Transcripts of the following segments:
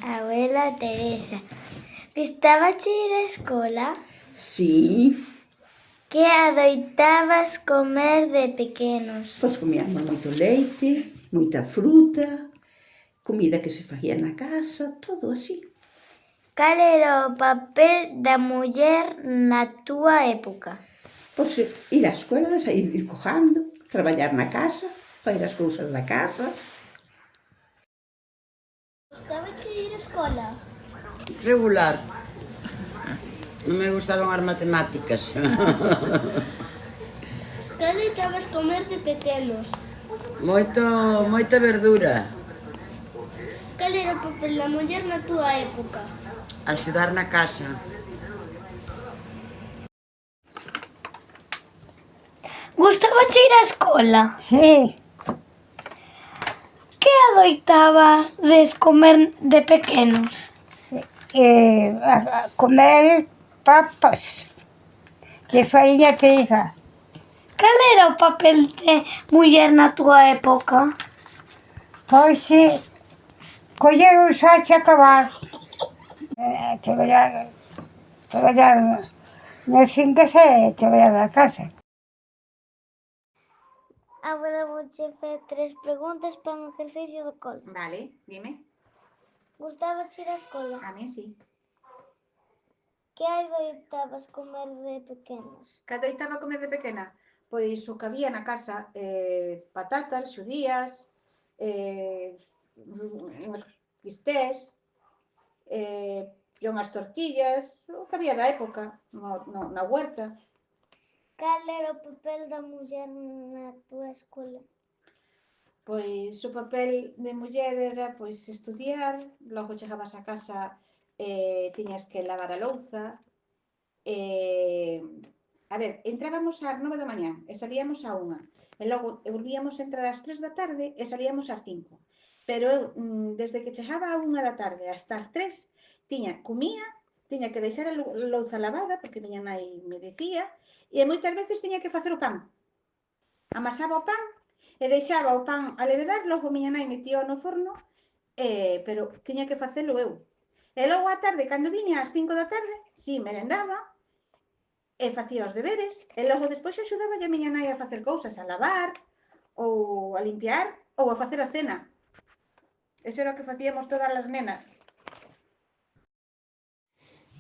Abuela Teresa, gustabache ir á escola? Sí, Que adoitabas comer de pequenos? pois comíamos moito leite, moita fruta, comida que se facía na casa, todo así. Cal era o papel da muller na túa época? Pois ir á escola, sair ir cojando, traballar na casa, facer as cousas da casa. Gustabache ir á escola? Regular. Non me gustaban as matemáticas. Que adoitabas comer de pequenos? Moita verdura. Cal era o papel da muller na túa época? Axudar na casa. Gustabache ir á escola? Sí, Que adoitabades comer de pequenos? a comer papas de farinha triga. Cal era o papel de muller na túa época? Pois coller un sache a cavar. Traballar nas fincas e traballar na casa. Agora vouche facer 3 preguntas para un exercicio do cole. Vale, dime. Gustabache ir á escola? A mí sí. Que adoitabas comer de pequenos? Que adoitaba comer de pequena? Pois o que había na casa, patatas, xudías, uns bistés, e unhas tortillas, o que había da época, na huerta. Cal era o papel da muller na túa escola? Pois o papel de muller era pois estudiar, logo chegabas a casa e tiñas que lavar a louza. A ver, entrábamos ás 9 da mañá e salíamos á 1. E logo volvíamos a entrar ás 3 da tarde e salíamos ás 5. Pero eu, desde que chegaba á 1 da tarde hasta as 3, comía, tiña que deixar a louza lavada, porque miña nai me dicía, e moitas veces tiña que facer o pan. Amasaba o pan e deixaba o pan a levedar, logo miña nai metía no forno, pero tiña que facelo eu. E logo á tarde, cando viña ás 5 da tarde, si merendaba e facía os deberes, e logo despois axudaba a miña nai a facer cousas, a lavar, ou a limpiar, ou a facer a cena. Eso era o que facíamos todas as nenas.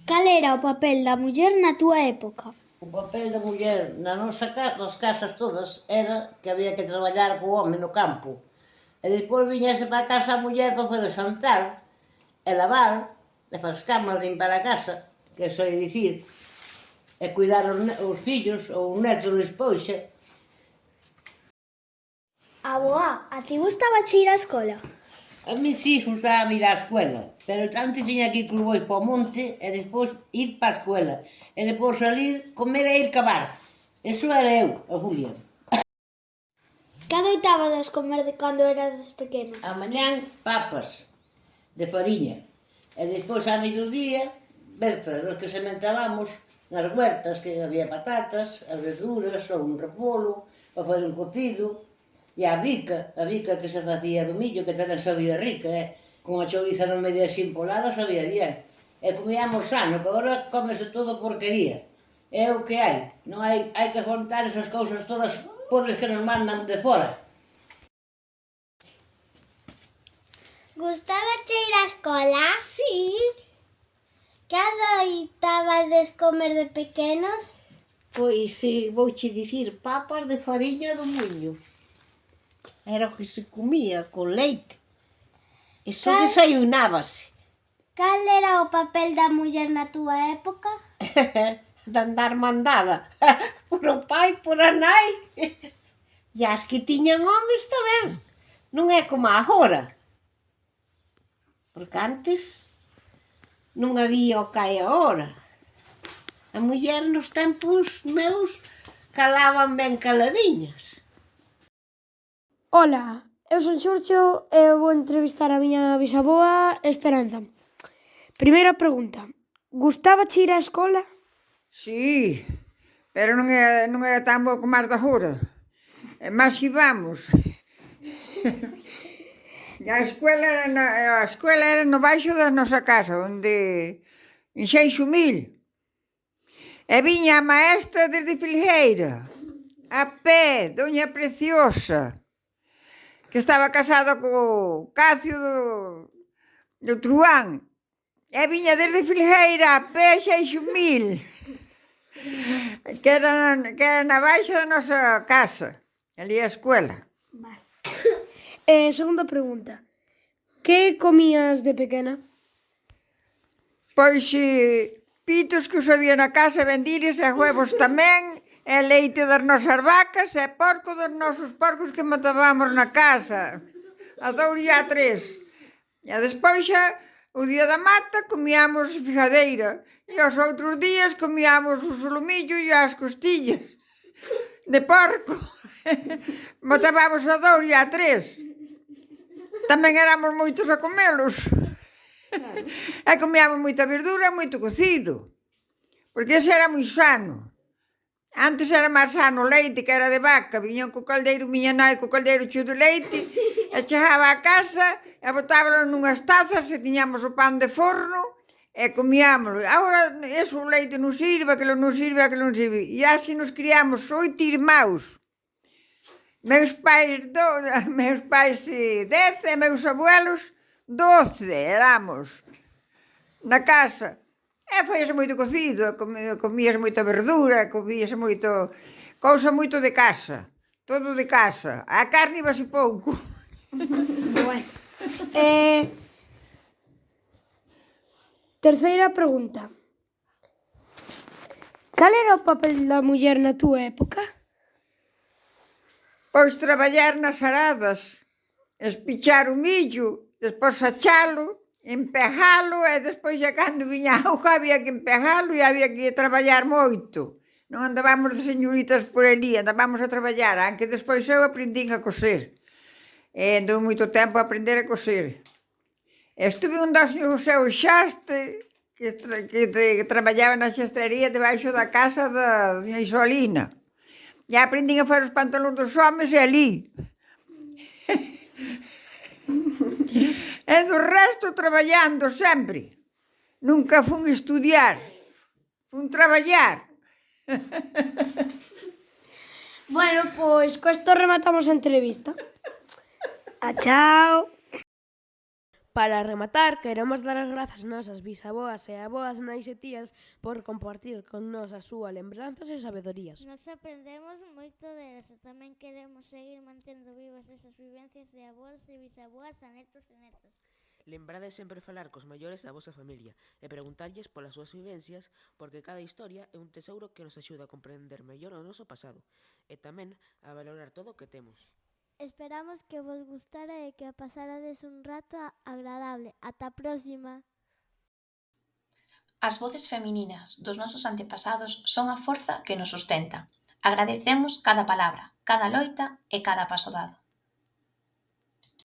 Cal era o papel da muller na túa época? O papel da muller nas casas todas era que había que traballar co home no campo. E despois viñase para casa a muller para fazer o xantar, e lavar, e fazer as camas, limpar a casa, que eso é dicir, e cuidar os fillos ou os netos despois. Aboa, a ti gustabache ir á escola? A mí sí gustaba ir á escuela, pero antes tiña que ir cos bois para o monte e despois ir para a escuela. E despois salir, comer e ir cavar. Eso era eu, a Julia. Que adoitabades comer de cando erades pequenos? A mañán, papas de fariña. E despois, a mediodía, bertas, dos que sementábamos nas huertas, que había patatas, as verduras, ou un repolo, para fazer un cocido. E a bica que se facía do millo, que tamén sabía rica, con a chouriza no medio así empolada, sabía bien. E comíamos sano, que agora comese todo porquería. É o que hai. Non hai que contar esas cousas todas podres que nos mandan de fora. Gustabache ir á escola? Sí. Que adoitabades comer de pequenos? Pois vouche dicir papas de fariña do muiño. Era o que se comía con leite. Iso desayunábase. Cal era o papel da muller na túa época? De andar mandada por o pai, por a nai. E as que tiñan homes tamén. Non é como agora. Porque antes non había o que hai agora. A muller nos tempos meus calaban ben caladiñas. Ola, eu son Xurxo e vou entrevistar a miña bisaboa Esperanza. Primeira pregunta, gustabache ir á escola? Sí, pero non era tan bo como as de agora. E máis que íbamos. A escuela era no baixo da nosa casa, onde en Xeixo Mil. E viña a maestra desde Filgueira, a pé, doña Preciosa, que estaba casada co Cacio do Truán. E viña desde Filgueira a pé Xeixo Mil, que era na baixa da nosa casa, ali a escuela. Segunda pregunta. Que comías de pequena? Pois pitos que os había na casa, vendiles, e huevos tamén, e leite das nosas vacas, e porco dos nosos porcos que matábamos na casa, a 2 e a 3. E despois xa, o día da mata, comíamos fijadeira, e os outros días comíamos o solomillo e as costillas de porco. Matábamos a 2 e a 3. Tamén éramos moitos a comelos. E comíamos moita verdura e moito cocido, porque ese era moi sano. Antes era máis sano o leite, que era de vaca. Viñan co caldeiro, miña nai co caldeiro cheo de leite, e chegaba a casa e botábalo nunhas tazas e tiñamos o pan de forno e comíamolo. Agora eso o leite non sirve, aquilo non sirve, aquilo non sirve. E así nos criamos 8 irmãos. Meus pais 10 e meus abuelos 12 éramos na casa. E foise moito cocido, comíase moita verdura, comíase moito, cousa moito de casa, todo de casa. A carne ibase pouco. Bueno. Terceira pregunta. Cal era o papel da muller na túa época? Pois traballar nas aradas, espichar o millo, despois achalo, empejalo, e despois xa cando viña a auga había que empejalo e había que traballar moito. Non andábamos de señoritas por ali, andábamos a traballar, aunque despois eu aprendín a coser. E andou moito tempo a aprender a coser. Estuve un dos no seu xastre, que traballaba na xastrería debaixo da casa da doña Isolina. E aprendín a fazer os pantalóns dos homes e ali. E do resto traballando sempre. Nunca fun estudiar, fun traballar. Bueno, pois co isto rematamos a entrevista. Chao. Para rematar, queremos dar as grazas ás nosas bisaboas e aboas, nais e tías por compartir con nos as súas lembranzas e sabedorías. Nos aprendemos moito deles e tamén queremos seguir mantendo vivas esas vivencias de aboas e bisaboas a netos e netas. Lembrade sempre falar cos maiores da vosa familia e preguntarlles polas súas vivencias, porque cada historia é un tesouro que nos axuda a comprender mellor o noso pasado e tamén a valorar todo o que temos. Esperamos que vos gustara e que pasarades un rato agradable. Ata a próxima! As voces femininas dos nosos antepasados son a forza que nos sustenta. Agradecemos cada palabra, cada loita e cada paso dado.